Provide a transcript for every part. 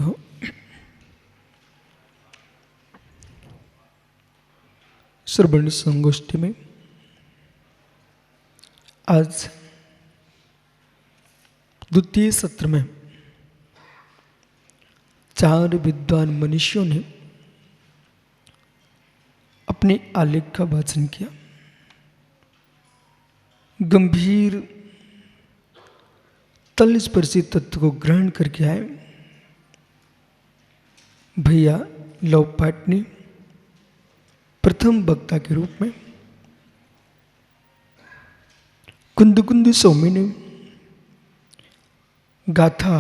बंधु, श्रवण संगोष्ठी में आज द्वितीय सत्र में चार विद्वान मनुष्यों ने अपने आलेख का वाचन किया। गंभीर तलस्पर्शी तत्व को ग्रहण करके आए। भैया लौपाट ने प्रथम वक्ता के रूप में, कुंद स्वामी ने गाथा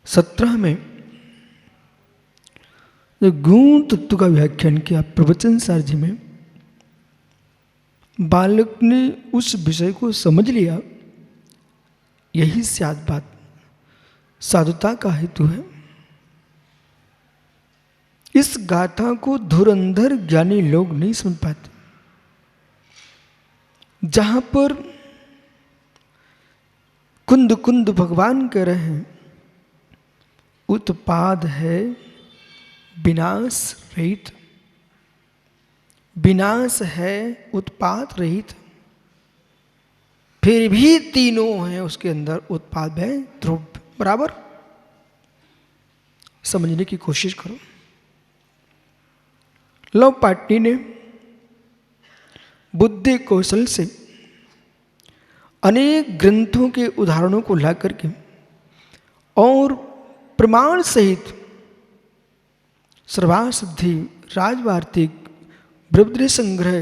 17 में जो गुण तत्व का व्याख्यान किया प्रवचन सार जी में, बालक ने उस विषय को समझ लिया। यही सात बात साधुता का हेतु है। इस गाथा को धुरंधर ज्ञानी लोग नहीं समझ पाते। जहां पर कुंद भगवान कह रहे हैं उत्पाद है विनाश रहित, विनाश है उत्पाद रहित, फिर भी तीनों हैं उसके अंदर, उत्पाद है ध्रुव। बराबर समझने की कोशिश करो। लव पाटनी ने बुद्धि कौशल से अनेक ग्रंथों के उदाहरणों को ला करके और प्रमाण सहित सर्वासिद्धि, राजवार्तिक, ब्रह्मद्र संग्रह,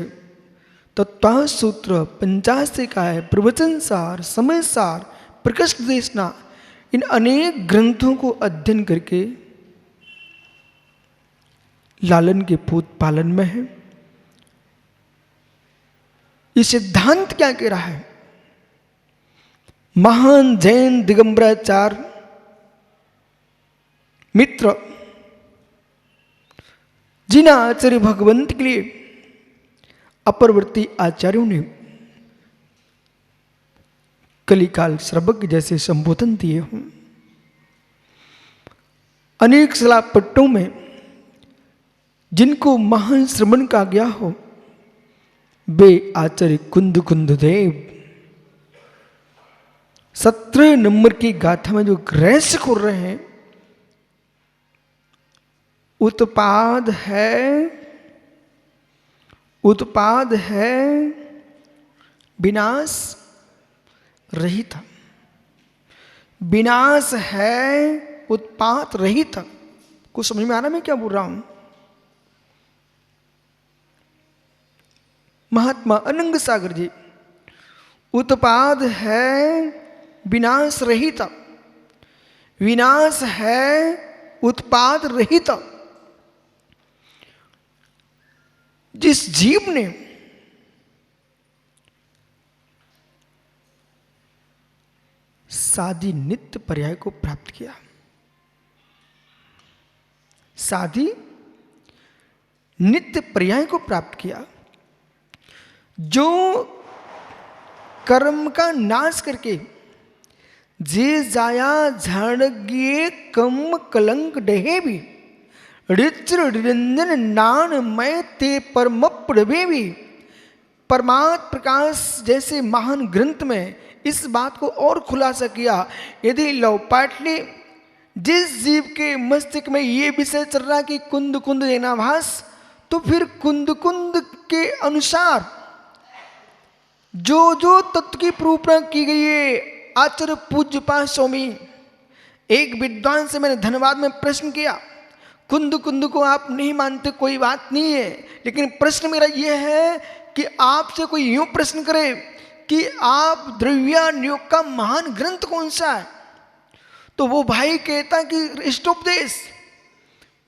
तत्व सूत्र, पंचाशिकाय, प्रवचन सार, समय सार, प्रकृष्ट देशना, इन अनेक ग्रंथों को अध्ययन करके लालन के पूत पालन में है। ये सिद्धांत क्या कह रहा है? महान जैन दिगंबराचार्य मित्र जिन आचार्य भगवंत के लिए अपरवर्ती आचार्यों ने कलिकाल श्रवज्ञ जैसे संबोधन दिए हों, अनेक सलापट्टों में जिनको महान श्रवण का गया हो, वे आचार्य कुंद देव 17 नंबर की गाथा में जो रहस्य खोल रहे हैं, उत्पाद है विनाश रहित, विनाश है उत्पाद रहित। कुछ समझ में आ रहा मैं क्या बोल रहा हूं? महात्मा अनंग सागर जी, उत्पाद है विनाश रहित, विनाश है उत्पाद रहित। जिस जीव ने साधी नित्य पर्याय को प्राप्त किया, साधी नित्य पर्याय को प्राप्त किया, जो कर्म का नाश करके जे जाया झाड़गे कम कलंक डहे भी ऋचिर निरंजन नान मैं ते परम प्रभे भी। परमात्म प्रकाश जैसे महान ग्रंथ में इस बात को और खुलासा किया। यदि लौपाट ने जिस जीव के मस्तिष्क में ये विषय चल रहा कि कुंद एनाभास, तो फिर कुंद के अनुसार जो तत्व की प्रूपणा की गई है, आचार्य पूज्यपाद स्वामी, एक विद्वान से मैंने धन्यवाद में प्रश्न किया, कुंद को आप नहीं मानते कोई बात नहीं है, लेकिन प्रश्न मेरा यह है कि आपसे कोई यूं प्रश्न करे कि आप द्रव्यानुयोग का महान ग्रंथ कौन सा है, तो वो भाई कहता कि इष्टोपदेश।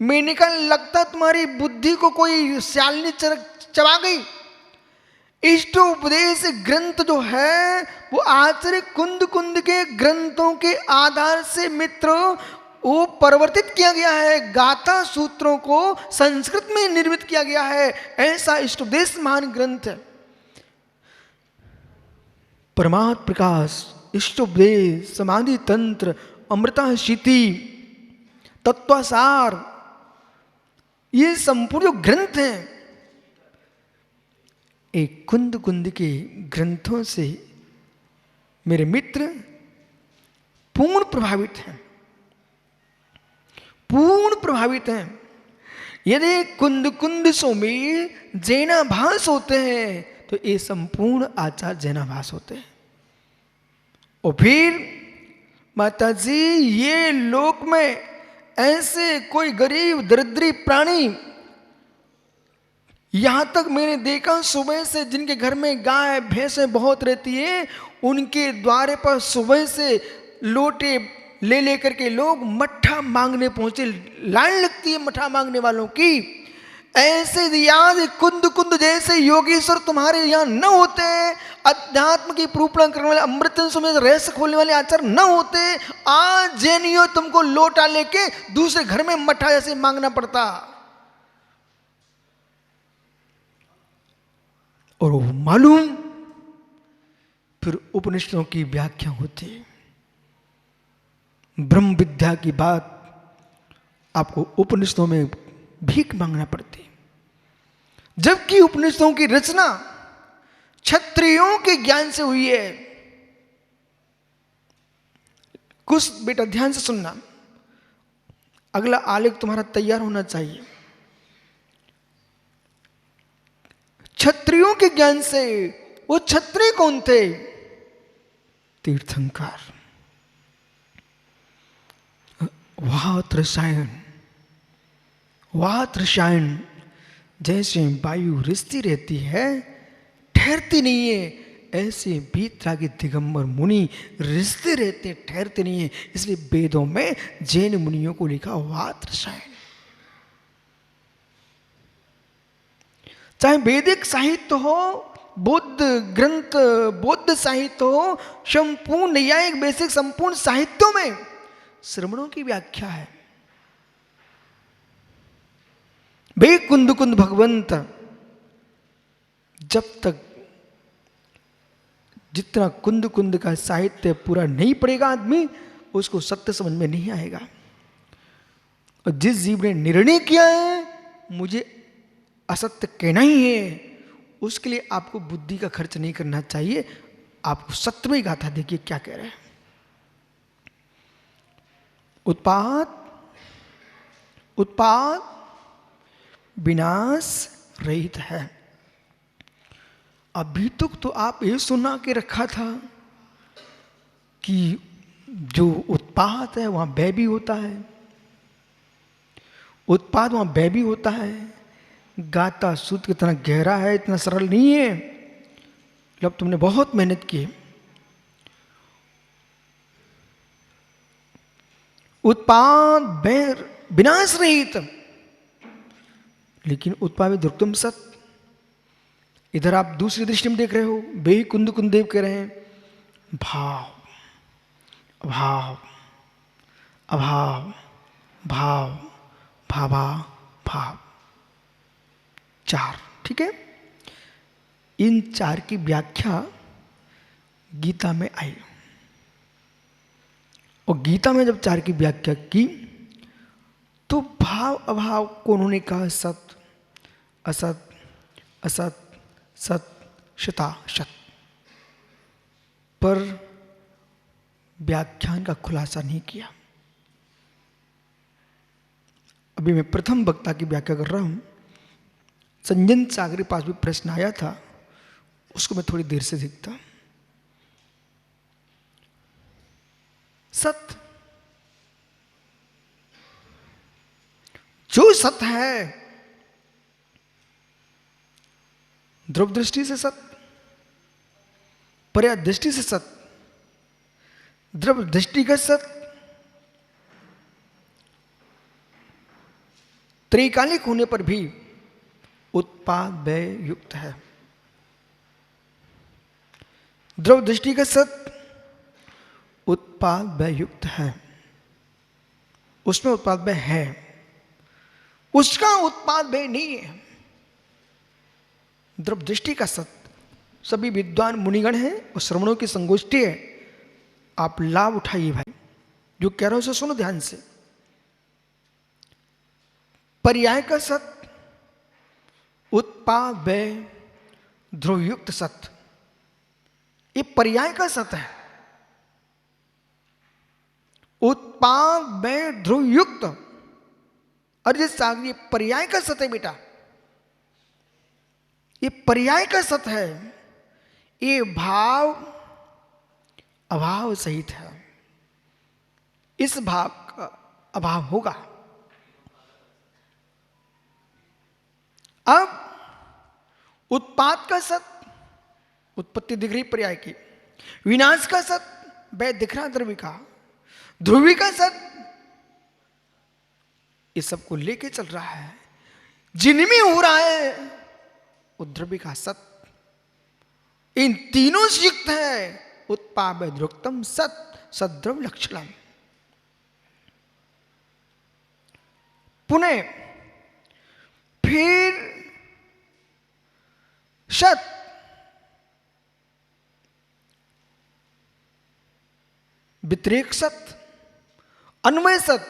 मैंने कहा लगता तुम्हारी बुद्धि को कोई स्यालनी चबा गई। इष्टोपदेश ग्रंथ जो है वो आचार्य कुंद के ग्रंथों के आधार से मित्र वो परिवर्तित किया गया है, गाथा सूत्रों को संस्कृत में निर्मित किया गया है। ऐसा इष्टोपदेश महान ग्रंथ है। परमात्म प्रकाश, इष्टोपदेश, समाधि तंत्र, अमृता शीति, तत्वसार, ये संपूर्ण जो ग्रंथ हैं, एक कुंद कुंद के ग्रंथों से मेरे मित्र पूर्ण प्रभावित हैं, पूर्ण प्रभावित हैं। यदि कुंद कुंद सोमी जैनाभास होते हैं तो ये संपूर्ण आचार्य जैनाभास होते हैं। और फिर माता जी, ये लोक में ऐसे कोई गरीब दरिद्री प्राणी, यहां तक मैंने देखा सुबह से जिनके घर में गाय भैंसें बहुत रहती है, उनके द्वारे पर सुबह से लोटे ले लेकर के लोग मट्ठा मांगने पहुंचे, लाइन लगती है मट्ठा मांगने वालों की। ऐसे याद कुंद कुंद जैसे योगेश्वर तुम्हारे यहाँ न होते, अध्यात्म की प्रूपण करने वाले अमृत में रहस्य खोलने वाले आचार्य न होते, आज जैनियों तुमको लोटा लेके दूसरे घर में मट्ठा जैसे मांगना पड़ता। और वो मालूम फिर उपनिषदों की व्याख्या होती, ब्रह्म विद्या की बात आपको उपनिषदों में भीख मांगना पड़ती, जबकि उपनिषदों की रचना क्षत्रियों के ज्ञान से हुई है। कुछ बेटा ध्यान से सुनना, अगला आलेख तुम्हारा तैयार होना चाहिए। क्षत्रियों के ज्ञान से, वो क्षत्रिय कौन थे? तीर्थंकर, वात रसायन, वात रसायन जैसे वायु रिश्ती रहती है, ठहरती नहीं है, ऐसे बीतरागी दिगंबर मुनि रिश्ते रहते, ठहरते नहीं है। इसलिए वेदों में जैन मुनियों को लिखा वात रसायन। चाहे वैदिक साहित्य हो, बौद्ध ग्रंथ, बौद्ध साहित्य हो, संपूर्ण न्यायिक वैदिक संपूर्ण साहित्यों में श्रमणों की व्याख्या है। बे कुंद कुंद भगवंत, जब तक जितना कुंद कुंद का साहित्य पूरा नहीं पड़ेगा आदमी, उसको सत्य समझ में नहीं आएगा। और जिस जीव ने निर्णय किया है मुझे असत्य कहना ही है, उसके लिए आपको बुद्धि का खर्च नहीं करना चाहिए, आपको सत्य में गाथा देखिए क्या कह रहे हैं। उत्पाद, उत्पाद विनाश रहित है। अभी तक तो आप ये सुना के रखा था कि जो उत्पाद है वहां व्यय भी होता है, उत्पाद वहां व्यय भी होता है। गाता सूत्र कितना गहरा है, इतना सरल नहीं है। जब तुमने बहुत मेहनत की, उत्पाद व्यय विनाश रहित, लेकिन उत्पाद में दुर्गम सत। इधर आप दूसरी दृष्टि में देख रहे हो, बे कुंद कुंदेव कह रहे हैं भाव, अभाव, अभाव, भाव, भावा, भाव, चार। ठीक है, इन चार की व्याख्या गीता में आई। और गीता में जब चार की व्याख्या की तो भाव अभाव को उन्होंने कहा सत, असत, असत, सत, शता, शत, पर व्याख्यान का खुलासा नहीं किया। अभी मैं प्रथम वक्ता की व्याख्या कर रहा हूं। संजन सागर के पास भी प्रश्न आया था, उसको मैं थोड़ी देर से देखता। सत, जो सत है ध्रुव दृष्टि से सत, पर्याय दृष्टि से सत, ध्रुव दृष्टिगत सत, त्रैकालिक होने पर भी उत्पाद व्यय युक्त है। ध्रुव दृष्टिगत सत उत्पाद व्यय युक्त है, उसमें उत्पाद व्यय है, उसका उत्पाद व्यय नहीं है। ध्रुव दृष्टि का सत, सभी विद्वान मुनिगण हैं और श्रवणों की संगोष्ठी है, आप लाभ उठाइए भाई। जो कह रहा हूं उसे सुनो ध्यान से। पर्याय का सत, उत्पाव्यय ध्रुवयुक्त सत, ये पर्याय का सत है। उत्पाव्यय ध्रुवयुक्त, और ये सागर ये पर्याय का सत है बेटा, ये पर्याय का सत है। ये भाव अभाव सहित है, इस भाव का अभाव होगा। अब उत्पाद का सत, उत्पत्ति दिख रही पर्याय की, विनाश का सत, वह दिख रहा द्रव्य का, ध्रुवी का सत, ये सबको लेके चल रहा है। जिनमें हो रहा है वो द्रव्य का सत, इन तीनों से युक्त है। उत्पाद ध्रुवतम सत, सद्रव लक्षणम। पुनः फिर सत, व्यतिरेक सत, अन्वय सत,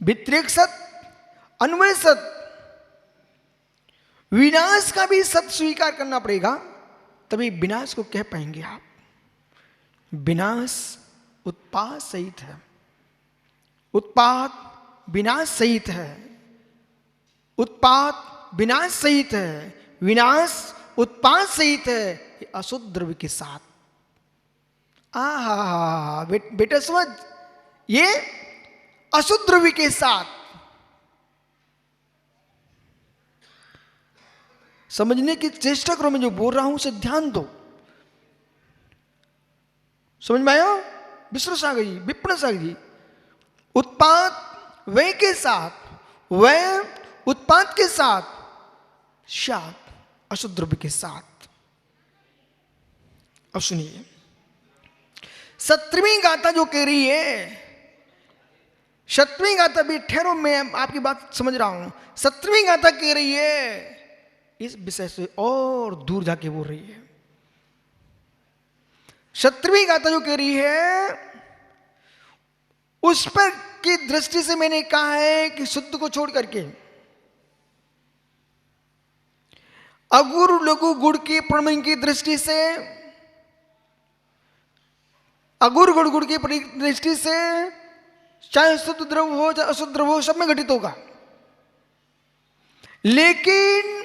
व्यतिरेक सत, अन्वय सत, विनाश का भी सत स्वीकार करना पड़ेगा, तभी विनाश को कह पाएंगे आप। विनाश उत्पाद सहित है, उत्पाद विनाश सहित है, उत्पाद विनाश सहित है, विनाश उत्पाद सहित है, ये अशुद्ध द्रव्य के साथ। बेटा समझ, ये अशुद्ध द्रव्य के साथ। समझने की चेष्टा करो, मैं जो बोल रहा हूं उसे ध्यान दो। समझ में आया? विष्णु सागर जी, विप्रण सागर जी, उत्पाद वय के साथ, वय उत्पाद के साथ, सात अशुद्ध द्रव्य के साथ। अब सुनिए, 17वीं गाथा जो कह रही है, 7वीं गाथा भी, ठहरो मैं आपकी बात समझ रहा हूं। 17वीं गाथा कह रही है इस विषय से और दूर जाके बोल रही है। 17वीं गाथा जो कह रही है उस पर की दृष्टि से मैंने कहा है कि शुद्ध को छोड़ करके अगुर लघु गुड़ की प्रमाण की दृष्टि से, अगुर गुड़ की दृष्टि से, चाहे शुद्ध द्रव हो चाहे अशुद्ध द्रव हो, सब में घटित होगा। लेकिन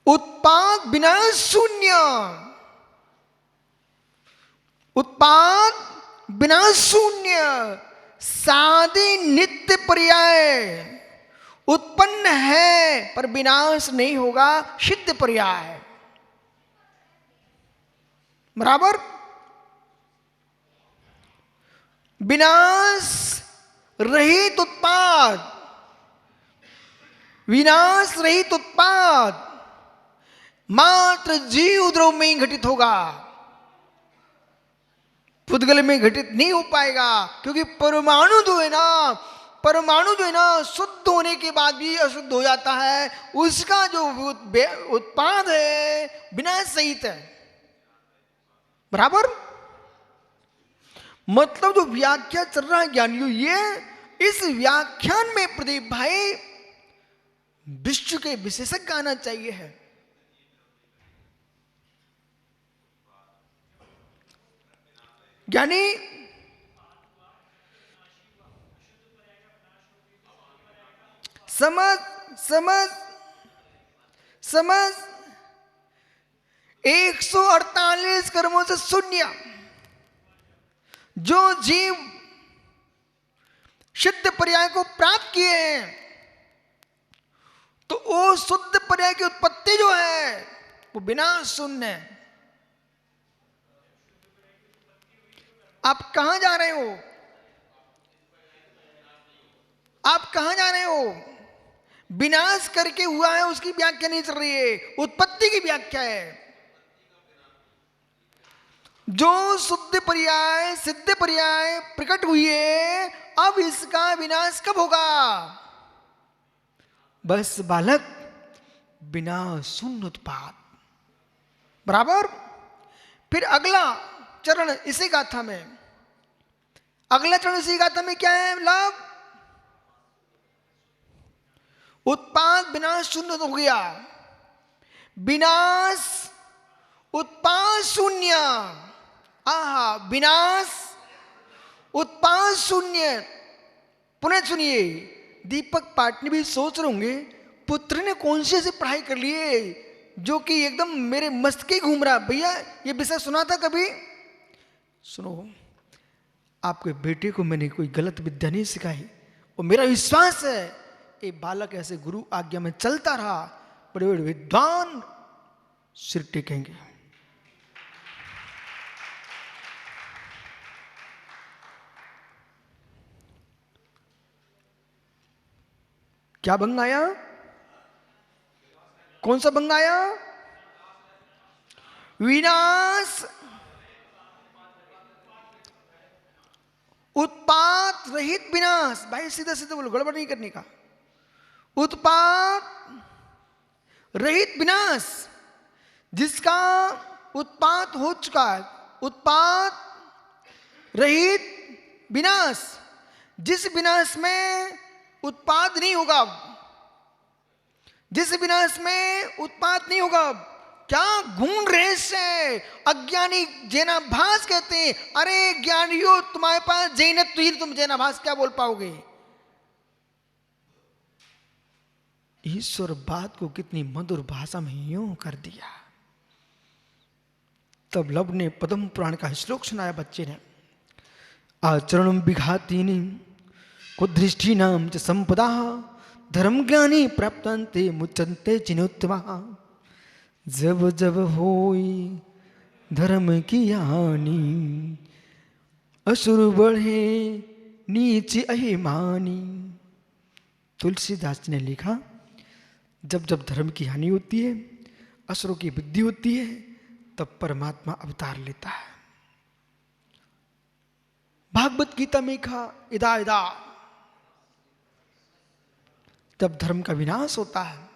उत्पाद विनाश शून्य, उत्पाद विनाश शून्य, सादे नित्य पर्याय उत्पन्न है पर विनाश नहीं होगा, सिद्ध पर्याय। बराबर? विनाश रहित उत्पाद, विनाश रहित उत्पाद मात्र जीव द्रव में ही घटित होगा, पुद्गल में घटित नहीं हो पाएगा। क्योंकि परमाणु जो है ना, परमाणु जो है ना, शुद्ध होने के बाद भी अशुद्ध हो जाता है, उसका जो उत्पाद है विनाश सहित है। बराबर? मतलब जो व्याख्या चल रहा है ज्ञानियों, ये इस व्याख्यान में प्रदीप भाई विश्व के विशेषज्ञ आना चाहिए है। ज्ञानी समझ समझ समझ 148 कर्मों से शून्य जो जीव शुद्ध पर्याय को प्राप्त किए हैं, तो वो शुद्ध पर्याय की उत्पत्ति जो है वो विनाश शून्य है। आप कहां जा रहे हो? आप कहां जा रहे हो? विनाश करके हुआ है उसकी व्याख्या नहीं चल रही है, उत्पत्ति की व्याख्या है। जो शुद्ध पर्याय सिद्ध पर्याय प्रकट हुई है, अब इसका विनाश कब होगा? बस बालक, विनाश शून्य उत्पाद। बराबर? फिर अगला चरण इसी गाथा में, अगला चरण इसी गाथा में क्या है? लाभ उत्पाद विनाश शून्य हो गया, विनाश उत्पाद शून्य। आहा, विनाश उत्पाद शून्य। पुनः सुनिए, दीपक पाटनी भी सोच रहे होंगे पुत्र ने कौन सी ऐसी पढ़ाई कर ली है जो कि एकदम मेरे मस्तके घूम रहा। भैया ये विषय सुना था कभी? सुनो, आपके बेटे को मैंने कोई गलत विद्या नहीं सिखाई, और मेरा विश्वास है ये बालक ऐसे गुरु आज्ञा में चलता रहा, बड़े बड़े विद्वान सिर टेकेंगे। क्या भंग आया? कौन सा भंग आया? विनाश उत्पात रहित विनाश। भाई सीधा सीधा बोलो, गड़बड़ नहीं करने का। उत्पात रहित विनाश, जिसका उत्पात हो चुका है। उत्पात रहित विनाश, जिस विनाश में उत्पाद नहीं होगा, जिस विनाश में उत्पाद नहीं होगा। क्या गूढ़ रहस्य है। अज्ञानी जैनाभास कहते हैं, अरे ज्ञानियों तुम्हारे पास जैनत तो ही, तुम जैनाभास क्या बोल पाओगे। ईश्वर बात को कितनी मधुर भाषा में यूं कर दिया। तब लब ने पद्म पुराण का श्लोक सुनाया बच्चे ने। आचरण विघातीनि कुदृष्टि नाम च संपदा धर्म ज्ञानी प्राप्तन्ते मुच्यन्ते चिनोत्तमा। जब जब होई धर्म की हानि असुर बढ़े नीच अहिमानी। तुलसीदास ने लिखा, जब जब धर्म की हानि होती है, असुरों की वृद्धि होती है, तब परमात्मा अवतार लेता है। भागवत गीता में कहा, इदा इदा, जब धर्म का विनाश होता है,